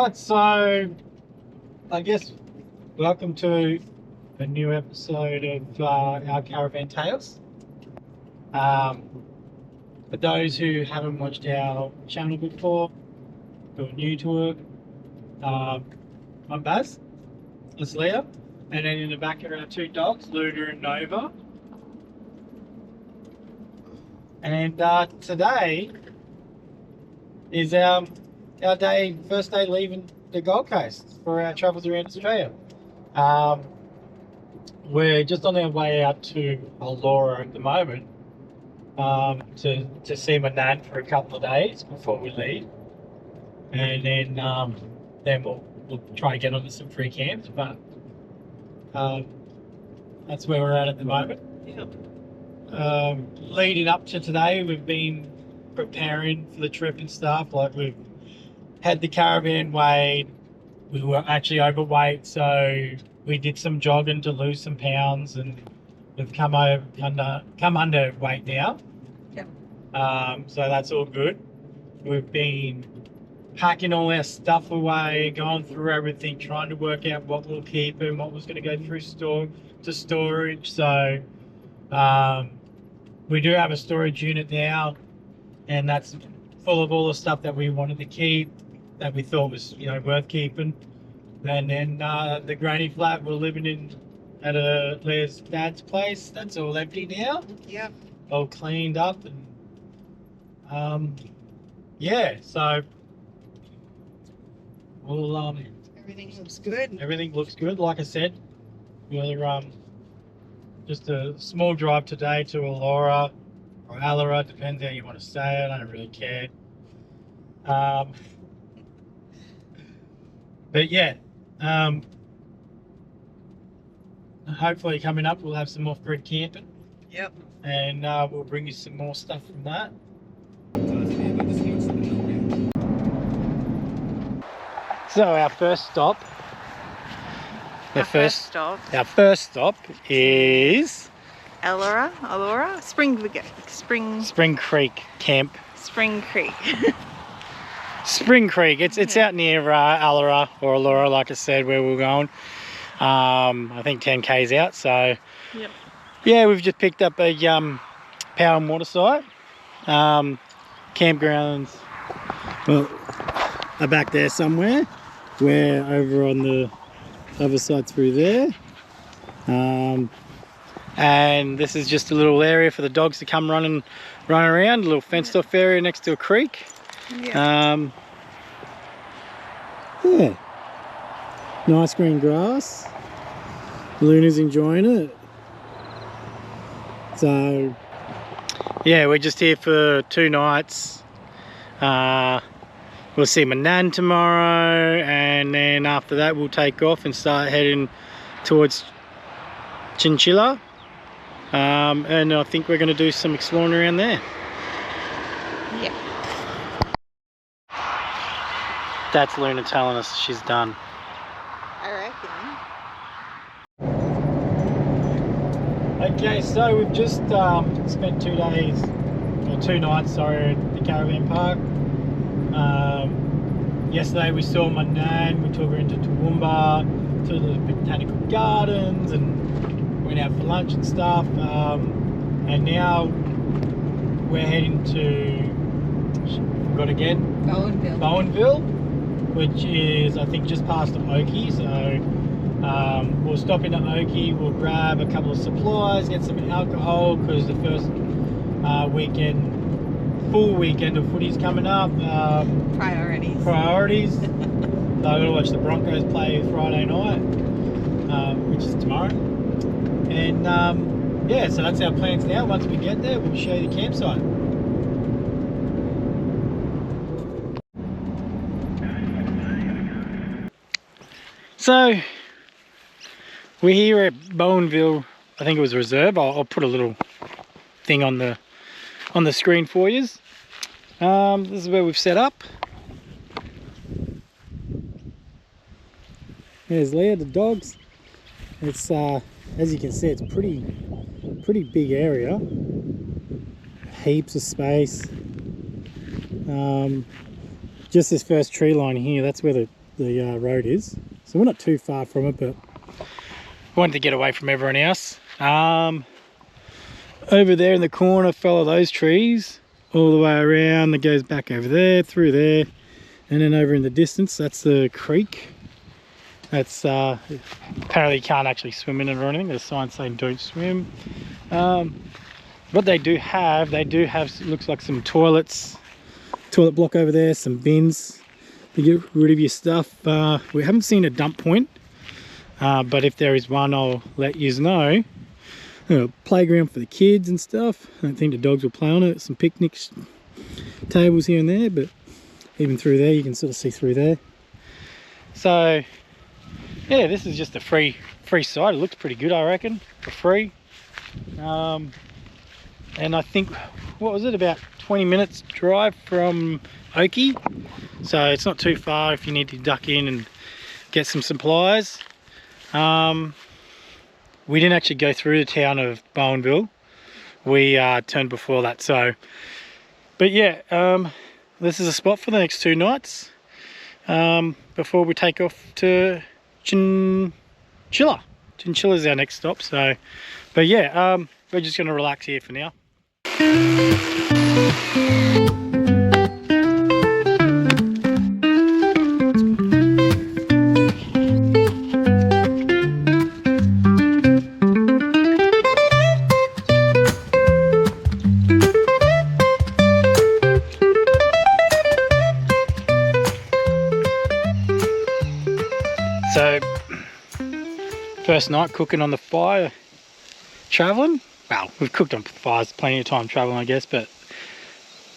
Alright, so I guess welcome to a new episode of our Caravan Tales. For those who haven't watched our channel before, who are new to it, I'm Baz, that's Leah, and then in the back are our two dogs, Luna and Nova. And today is our first day leaving the Gold Coast for our travels around Australia. We're just on our way out to Elora at the moment to see my nan for a couple of days before we leave, and then we'll try to get onto some free camps. But that's where we're at the moment. Yeah. Leading up to today, we've been preparing for the trip and stuff. Like, we've had the caravan weighed. We were actually overweight, so we did some jogging to lose some pounds, and we've come under weight now. Yep. So that's all good. We've been packing all our stuff away, going through everything, trying to work out what we'll keep and what was going to go through storage. So we do have a storage unit now, and that's full of all the stuff that we wanted to keep, that we thought was, worth keeping. And then the granny flat we're living in at Leah's dad's place, that's all empty now. Yep. All cleaned up, and yeah, so we'll Everything looks good. everything looks good. Like I said, we're just a small drive today to Elora or Allora, depends how you want to say it. I don't really care. But yeah, hopefully coming up we'll have some off-grid camping. Yep. And we'll bring you some more stuff from that. So our first stop. Our first stop is Elora, Spring Creek Camp. Spring Creek. Spring Creek. It's out near Allora or Elora, like I said, where we're going. I think 10 k's out. So yep. Yeah, we've just picked up a power and water site. Campgrounds are back there somewhere. We're over on the other side through there. And this is just a little area for the dogs to come run around, a little fenced off area next to a creek. Yeah. Yeah. Nice green grass. Luna's enjoying it. So yeah, we're just here for 2 nights. We'll see my nan tomorrow, and then after that we'll take off and start heading towards Chinchilla. And I think we're going to do some exploring around there. Yeah. That's Luna telling us she's done. I reckon. Okay, so we've just spent 2 days, or 2 nights, sorry, at the caravan park. Yesterday we saw my nan. We took her into Toowoomba, to the botanical gardens, and went out for lunch and stuff. And now we're heading to, forgot again, Bowenville, which is, I think, just past Oakey. So we'll stop into Oakey, we'll grab a couple of supplies, get some alcohol, because the first full weekend of footy's coming up. Priorities. So I'm going to watch the Broncos play Friday night, which is tomorrow. And yeah, so that's our plans now. Once we get there, we'll show you the campsite. So we're here at Bowenville. I think it was a reserve. I'll put a little thing on the screen for you. This is where we've set up. There's Leah, the dogs. It's as you can see, it's pretty big area. Heaps of space. Just this first tree line here, that's where the road is. So we're not too far from it, but wanted to get away from everyone else. Over there in the corner, follow those trees all the way around. That goes back over there, through there, and then over in the distance, that's the creek. That's apparently you can't actually swim in it or anything. There's signs saying don't swim. What they do have looks like some toilet block over there, some bins to get rid of your stuff. We haven't seen a dump point, but if there is one, I'll let you know. Playground for the kids and stuff. I don't think the dogs will play on it. Some picnic tables here and there, but even through there you can sort of see through there. So yeah, this is just a free site. It looks pretty good, I reckon, for free. And I think, what was it, about 20 minutes drive from Oakey, so it's not too far if you need to duck in and get some supplies. We didn't actually go through the town of Bowenville. We turned before that. So, but yeah, this is a spot for the next 2 nights before we take off to Chinchilla. Chinchilla is our next stop. So, but yeah, we're just going to relax here for now. So, first night cooking on the fire, travelling. Well, we've cooked on fires plenty of time travelling, I guess, but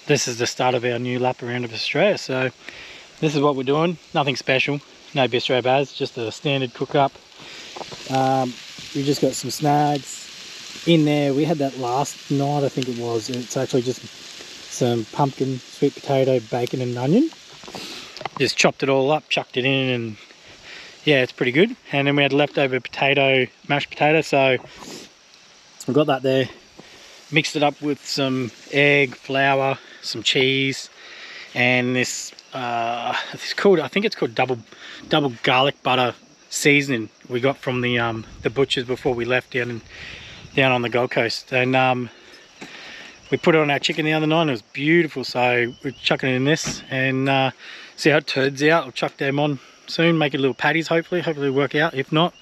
this is the start of our new lap around of Australia. So this is what we're doing. Nothing special, no bistro baz, just a standard cook up. We just got some snags in there. We had that last night, I think it was. It's actually just some pumpkin, sweet potato, bacon and onion. Just chopped it all up, chucked it in, and yeah, it's pretty good. And then we had leftover mashed potato, so we've got that there. Mixed it up with some egg, flour, some cheese, and this it's called, I think it's called double garlic butter seasoning we got from the butchers before we left down on the Gold Coast. And we put it on our chicken the other night and it was beautiful, so we're chucking it in this and see how it turns out. I'll chuck them on soon, make it little patties, hopefully it'll work out. If not,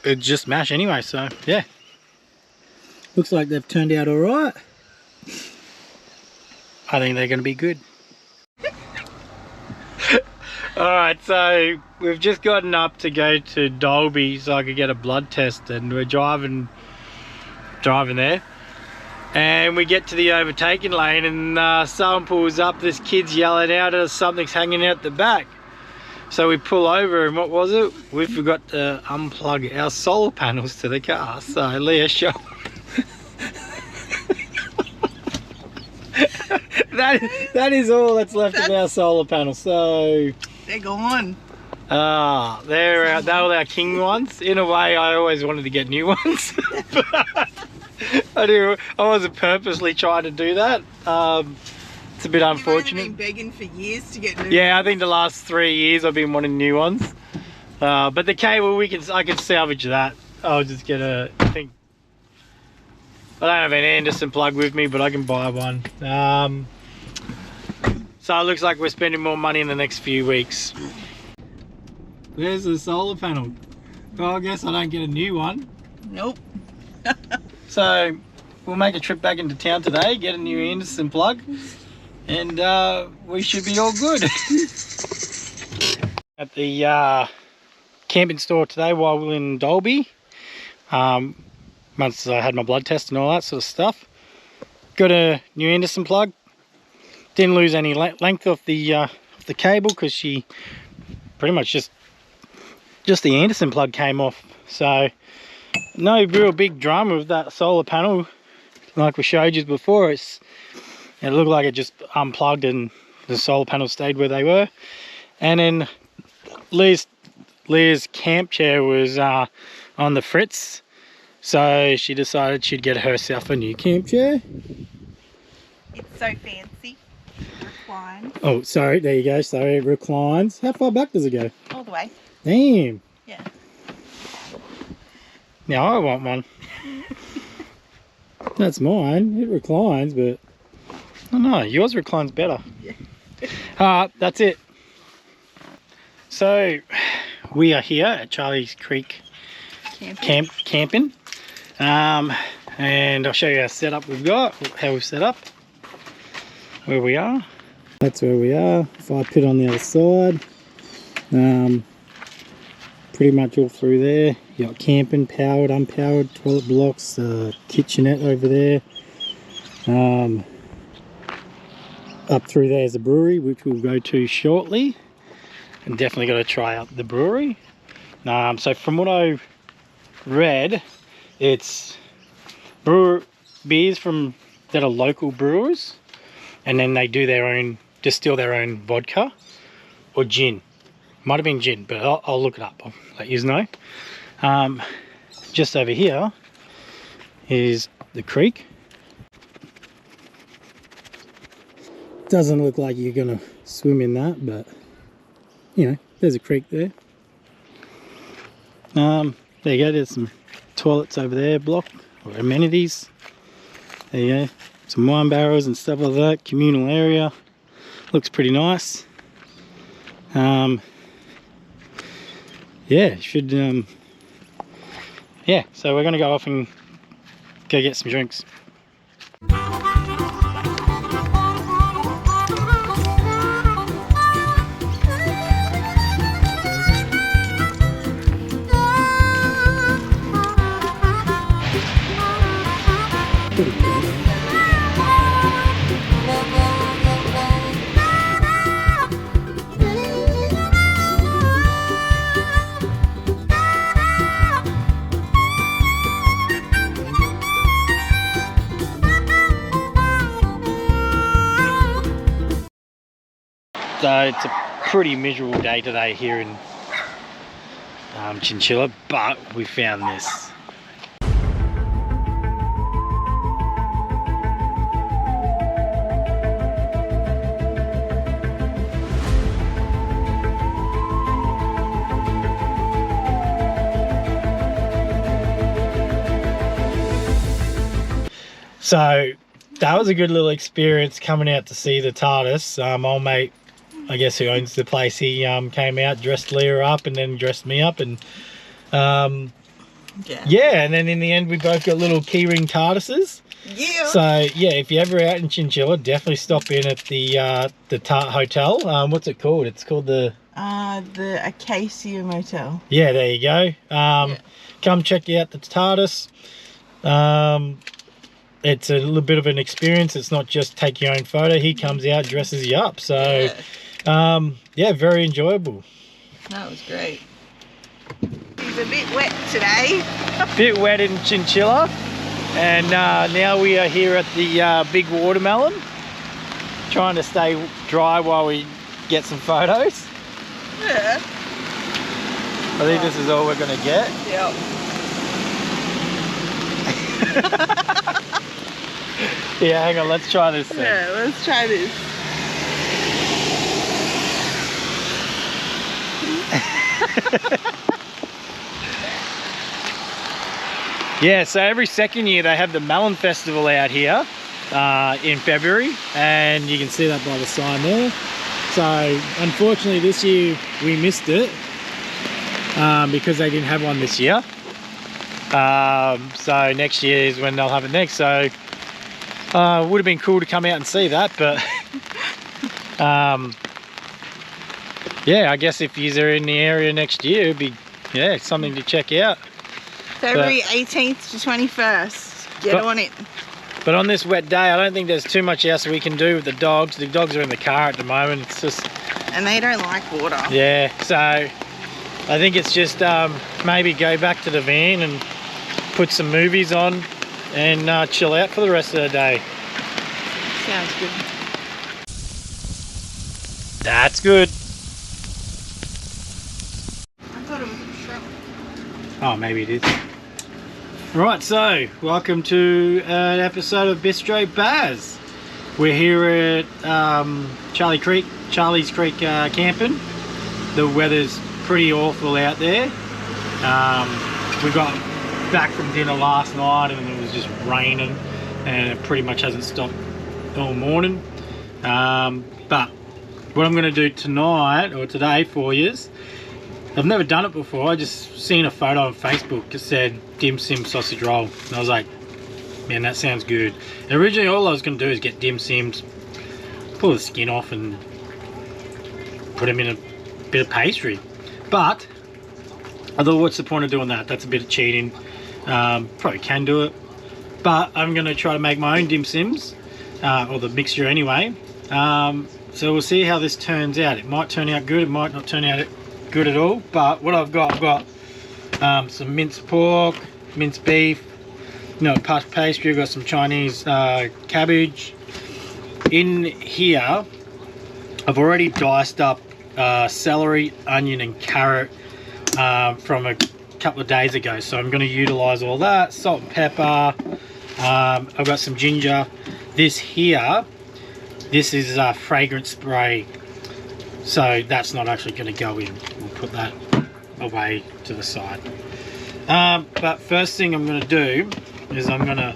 it's just mash anyway. So yeah, looks like they've turned out all right. I think they're going to be good. Alright, so we've just gotten up to go to Dalby so I could get a blood test, and we're driving there, and we get to the overtaking lane and someone pulls up. This kid's yelling out at us, something's hanging out the back. So we pull over, and what was it? We forgot to unplug our solar panels to the car. So Leah showed that is all that's left of our solar panels. So They're gone. they were our king ones. In a way, I always wanted to get new ones. I wasn't purposely trying to do that. It's a bit unfortunate. You've been begging for years to get new. Yeah, I think the last 3 years I've been wanting new ones. But the cable, I can salvage that. I'll just get I think I don't have an Anderson plug with me, but I can buy one. So it looks like we're spending more money in the next few weeks. There's the solar panel. Well, I guess I don't get a new one. Nope. So we'll make a trip back into town today, get a new Anderson plug, and we should be all good. At the camping store today while we were in Dalby, once I had my blood test and all that sort of stuff, got a new Anderson plug. Didn't lose any length of the cable because she pretty much just the Anderson plug came off. So no real big drama with that solar panel like we showed you before. It looked like it just unplugged and the solar panels stayed where they were. And then Leah's camp chair was on the fritz, so she decided she'd get herself a new camp chair. It's so fancy. Recline. Oh, sorry. There you go. Sorry, it reclines. How far back does it go? All the way. Damn. Yeah. Now I want one. That's mine. It reclines, but I don't know. Yours reclines better. Yeah. That's it. So we are here at Charlie's Creek camping. And I'll show you our setup we've got, how we've set up, where we are. That's where we are. Fire pit on the other side. Pretty much all through there. You got camping, powered, unpowered, toilet blocks, kitchenette over there. Up through there is a brewery, which we'll go to shortly. And definitely got to try out the brewery. So from what I read, it's beers from that are local brewers, and then they do their own, distill their own vodka or gin. Might have been gin, but I'll look it up. I'll let you know. Just over here is the creek. Doesn't look like you're gonna swim in that, but you know, there's a creek there. There you go. There's some toilets over there, block or amenities. There you go. Some wine barrels and stuff like that. Communal area. Looks pretty nice. Yeah, should yeah, so we're gonna go off and go get some drinks. So it's a pretty miserable day today here in Chinchilla, but we found this. So that was a good little experience coming out to see the TARDIS. Old mate, I guess who owns the place, he came out, dressed Leah up and then dressed me up, and yeah, and then in the end we both got little keyring TARDISes. Yeah. So yeah, if you're ever out in Chinchilla, definitely stop in at the TART Hotel. What's it called? It's called the Acacia Motel. Yeah, there you go. Come check out the TARDIS. It's a little bit of an experience. It's not just take your own photo. He comes out, dresses you up. So yeah, very enjoyable. That was great. It's a bit wet today. Bit wet in Chinchilla, and now we are here at the Big Watermelon, trying to stay dry while we get some photos. Yeah. I think this is all we're gonna get. Yep. Yeah, hang on, let's try this thing. Yeah, let's try this. Yeah, so every second year they have the Melon Festival out here in February, and you can see that by the sign there. So unfortunately this year we missed it because they didn't have one this year. So next year is when they'll have it next. So would have been cool to come out and see that, but yeah, I guess if you're in the area next year, it'd be something to check out. February 18th to 21st. Get on it. But on this wet day, I don't think there's too much else we can do with the dogs. The dogs are in the car at the moment. It's just, and they don't like water. Yeah, so I think it's just maybe go back to the van and put some movies on and chill out for the rest of the day. Sounds good. That's good. I thought it was a shrimp. Oh, maybe it is. Right, so welcome to an episode of Bistro Baz. We're here at Charlie's Creek camping. The weather's pretty awful out there. We got back from dinner last night and it was just raining and it pretty much hasn't stopped all morning. But what I'm going to do tonight or today for you is, I've never done it before. I just seen a photo on Facebook that said dim sim sausage roll and I was like, man, that sounds good. And originally all I was going to do is get dim sims, pull the skin off and put them in a bit of pastry. But I thought, what's the point of doing that? That's a bit of cheating. Probably can do it. But I'm going to try to make my own dim sims, or the mixture anyway. So we'll see how this turns out. It might turn out good, it might not turn out good at all. But what I've got some minced pork, minced beef, puff pastry. I've got some Chinese cabbage. In here, I've already diced up celery, onion and carrot from a couple of days ago. So I'm going to utilize all that. Salt and pepper. I've got some ginger. This is a fragrance spray. So that's not actually going to go in. We'll put that away to the side. But first thing I'm going to do is I'm going to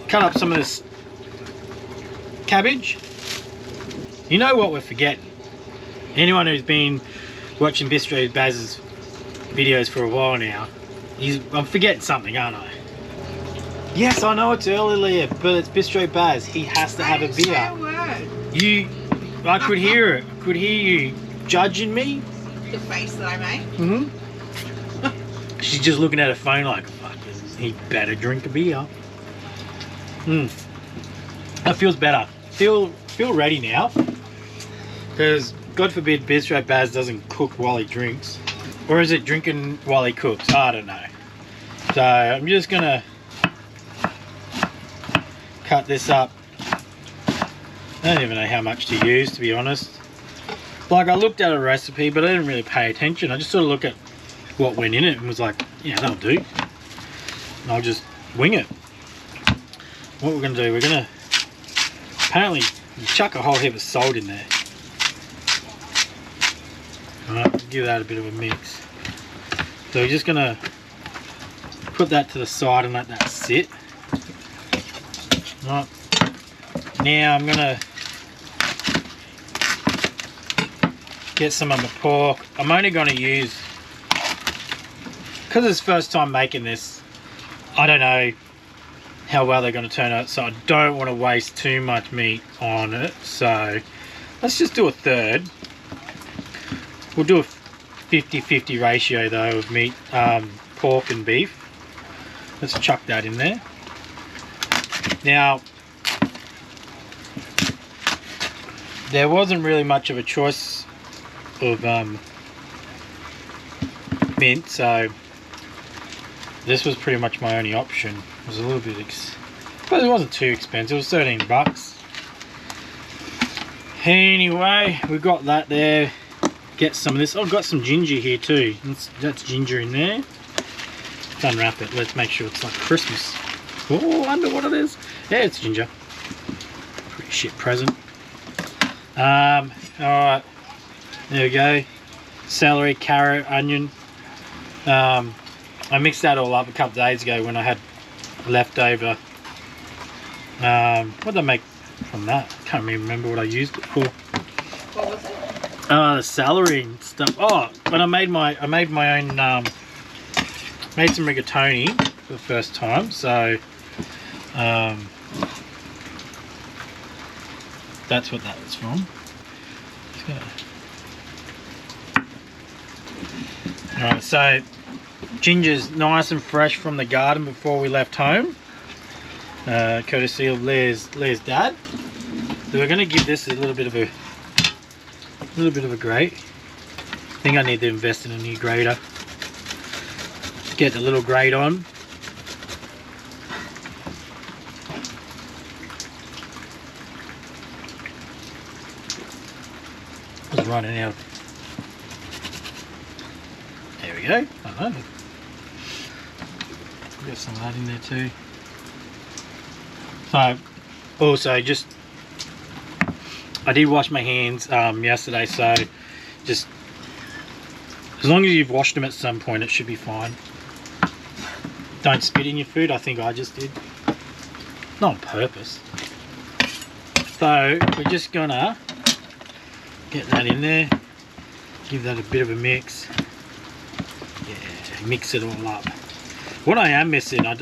cut up some of this cabbage. You know what we're forgetting? Anyone who's been watching Bistro Baz's videos for a while now, I'm forgetting something, aren't I? Yes, I know it's early, Leah, but it's Bistro Baz. He has to have a beer. Say a word. I could hear it. I could hear you judging me. The face that I made. Mm-hmm. She's just looking at her phone like, fuck, he better drink a beer. That feels better. Feel ready now. Because, God forbid, Bistro Baz doesn't cook while he drinks. Or is it drinking while he cooks? I don't know. So, I'm just going to cut this up. I don't even know how much to use, to be honest. Like, I looked at a recipe, but I didn't really pay attention. I just sort of looked at what went in it and was like, yeah, that'll do. And I'll just wing it. What we're going to do, we're going to apparently chuck a whole heap of salt in there. Alright, give that a bit of a mix. So we're just going to put that to the side and let that sit. Right. Now I'm going to get some of the pork. I'm only going to use, because it's first time making this, I don't know how well they're going to turn out, so I don't want to waste too much meat on it. So let's just do a third. We'll do a 50-50 ratio though of meat, pork and beef. Let's chuck that in there. Now, there wasn't really much of a choice of mint, so this was pretty much my only option. It was a little bit but it wasn't too expensive. It was 13 bucks. Anyway, we got that there. Get some of this. I've got some ginger here too. That's ginger in there. Let's unwrap it. Let's make sure it's like Christmas. Oh, I wonder what it is. Yeah, it's ginger. Pretty shit present. Alright. There we go. Celery, carrot, onion. I mixed that all up a couple of days ago when I had leftover. What did I make from that? I can't even remember what I used it for. What was it? The celery and stuff. Oh, but I made my own. Made some rigatoni for the first time. So, that's what that was from. Alright, so ginger's nice and fresh from the garden before we left home, courtesy of Leah's dad. So we're going to give this a little bit of a grate. I think I need to invest in a new grater. Get the little grate on. Just running out. There we go. I know. Got some of that in there too. So Also, just I did wash my hands yesterday, so just as long as you've washed them at some point, it should be fine. Don't spit in your food. I think I just did, not on purpose. So we're just gonna get that in there, give that a bit of a mix. Yeah, mix it all up. What I am missing, I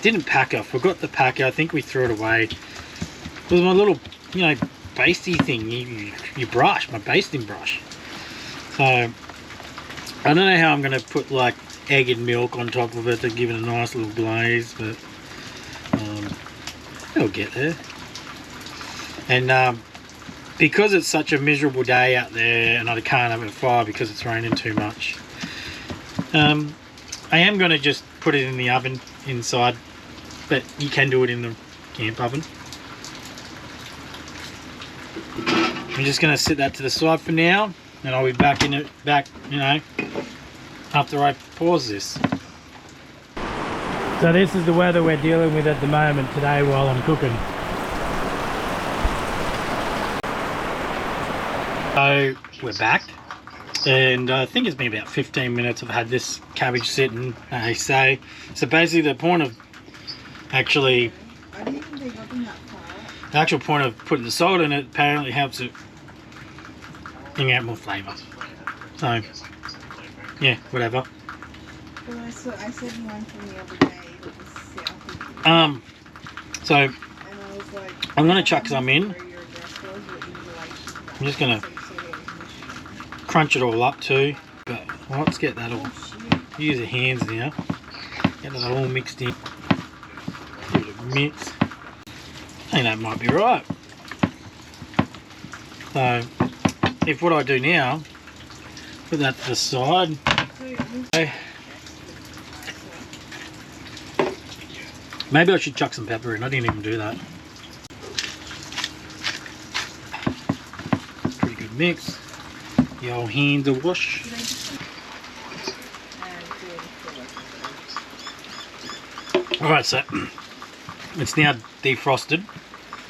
didn't pack. I forgot the packer. I think we threw it away. It was my little, you know, basty thing. You brush, my basting brush. So I don't know how I'm going to put like egg and milk on top of it to give it a nice little glaze, but it'll get there. And because it's such a miserable day out there and I can't have a fire because it's raining too much, I am going to just put it in the oven inside, but you can do it in the camp oven. I'm just going to set that to the side for now, and I'll be back in it, you know, after I pause this. So this is the weather we're dealing with at the moment today while I'm cooking. So we're back, and I think it's been about 15 minutes I've had this cabbage sitting, they say. So basically the point of actually, the actual point of putting the salt in it apparently helps it bring out more flavour. So yeah, whatever. Well, I said one from the other day. It was south. So And I was like, I'm gonna chuck some in. I'm just gonna crunch it all up too. But let's get that all. Use the hands now. Get that all mixed in. Give it a mix. I think that might be right. So if what I do now, put that to the side. Okay. Maybe I should chuck some pepper in. I didn't even do that. Pretty good mix. The old hands a wash. Alright, so it's now defrosted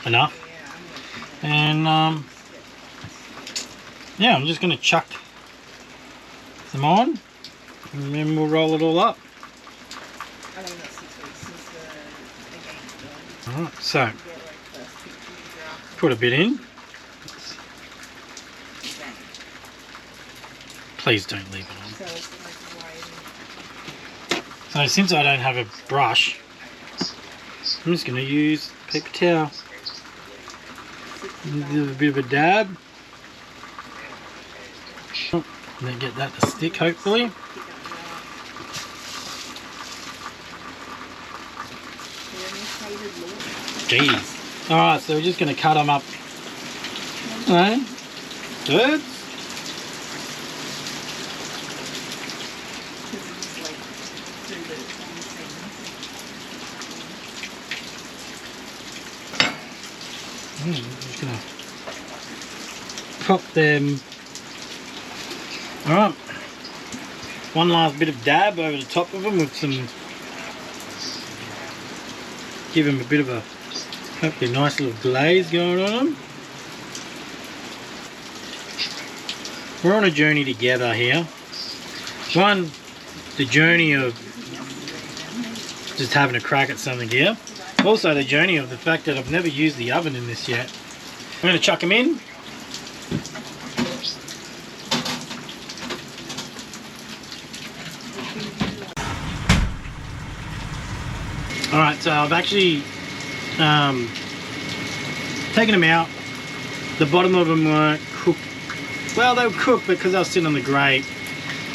enough. And yeah, I'm just going to chuck some on, and then we'll roll it all up. Alright, so put a bit in. Please don't leave it on. So since I don't have a brush, I'm just going to use paper towel. Do a bit of a dab. And then get that to stick, hopefully. Jeez. Alright, so we're just going to cut them up. Alright. Thirds. I'm just going to pop them. Alright. One last bit of dab over the top of them with some, give them a bit of a, hopefully nice little glaze going on them. We're on a journey together here. One, the journey of just having a crack at something here. Also the journey of the fact that I've never used the oven in this yet. I'm going to chuck them in. Alright, so I've actually taken them out. The bottom of them weren't cooked. Well, they were cooked because they were sitting on the grate.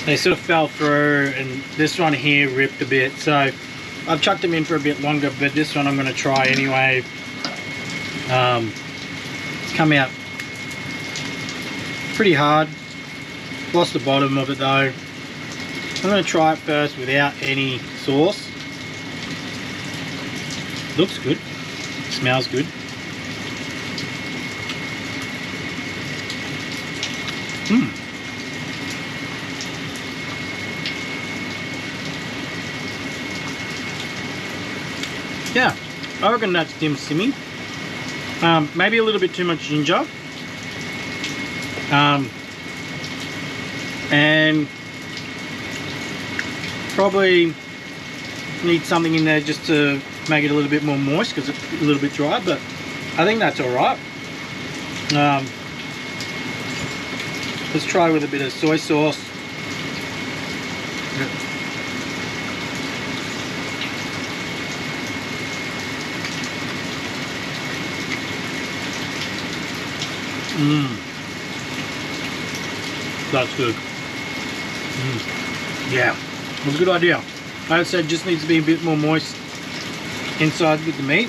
They sort of fell through, and this one here ripped a bit. So I've chucked them in for a bit longer, but this one I'm going to try anyway. It's come out pretty hard. Lost the bottom of it though. I'm going to try it first without any sauce. Looks good. Smells good. Yeah, I reckon that's dim simmy. Maybe a little bit too much ginger. And probably need something in there just to make it a little bit more moist because it's a little bit dry, but I think that's all right. Let's try with a bit of soy sauce. That's good. Yeah, it was a good idea. Like I said, just needs to be a bit more moist inside with the meat,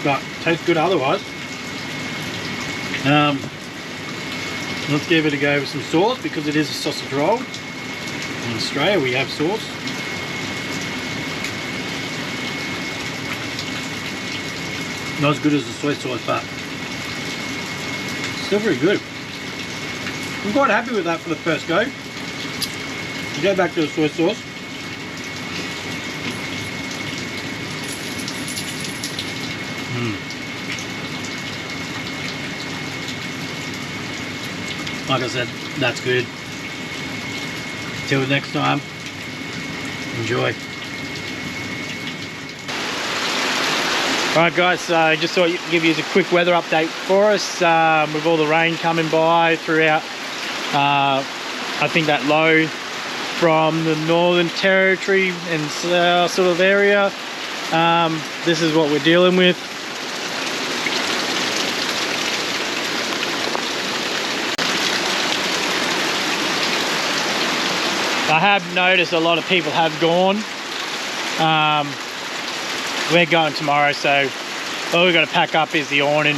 but tastes good otherwise. Let's give it a go with some sauce because it is a sausage roll. In Australia we have sauce. Not as good as the soy sauce, but still very good. I'm quite happy with that for the first go. Go back to the soy sauce. Like I said, that's good. Till next time, enjoy. Alright guys, so just thought I'd give you a quick weather update for us with all the rain coming by throughout. I think that low from the Northern Territory and sort of area. This is what we're dealing with. I have noticed a lot of people have gone. We're going tomorrow, so all we've got to pack up is the awning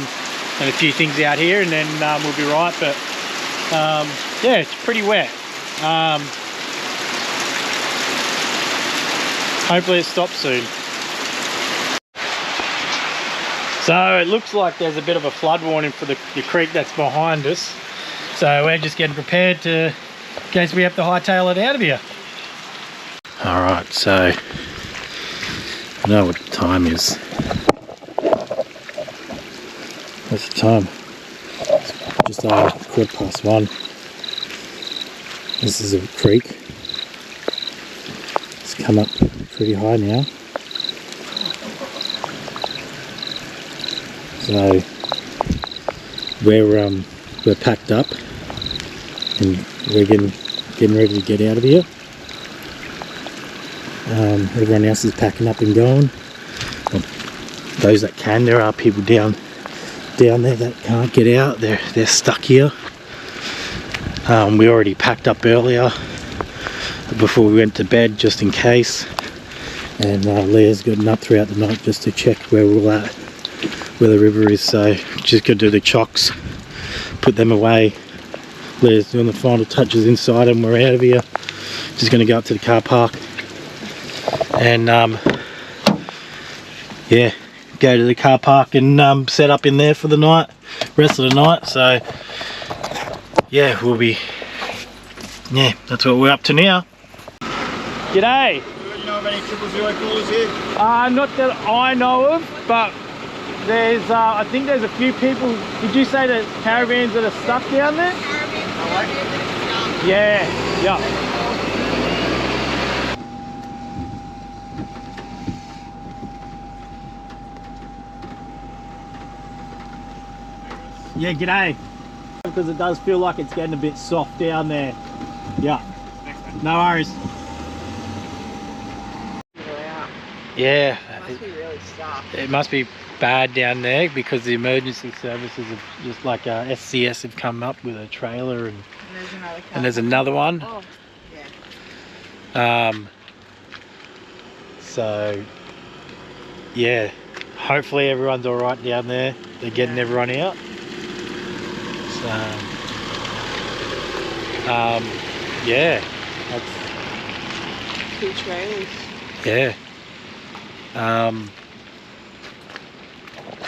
and a few things out here, and then we'll be right. But yeah, it's pretty wet. Hopefully it stops soon. So it looks like there's a bit of a flood warning for the creek that's behind us. So we're just getting prepared in case we have to hightail it out of here. Alright, so I know what the time is. What's the time? It's just over 1:15. This is a creek. It's come up pretty high now. So we're packed up and we're getting ready to get out of here. Everyone else is packing up and going. Well, those that can, there are people down there that can't get out. They're stuck here. We already packed up earlier before we went to bed just in case, and Leah's gotten up throughout the night just to check where we're all at, where the river is. So just gonna do the chocks, put them away. Leah's doing the final touches inside and we're out of here. Just gonna go up to the car park and yeah, go to the car park and set up in there for the night, rest of the night. So yeah, that's what we're up to now. G'day. Do you know of any 000 callers here? Not that I know of, but there's I think there's a few people. Did you say that caravans that are stuck down there? Yeah. Yeah, g'day. Because it does feel like it's getting a bit soft down there. Yeah. No worries. Yeah. It must be really stuck. It must be bad down there because the emergency services have just like SCS have come up with a trailer and there's another one. Oh, yeah. So yeah, hopefully everyone's all right down there. They're getting everyone out. So yeah, that's 2 trailers. yeah.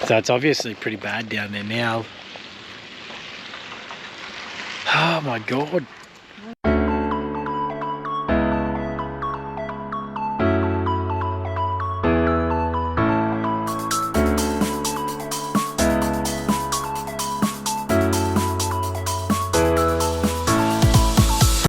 So it's obviously pretty bad down there now. Oh my god.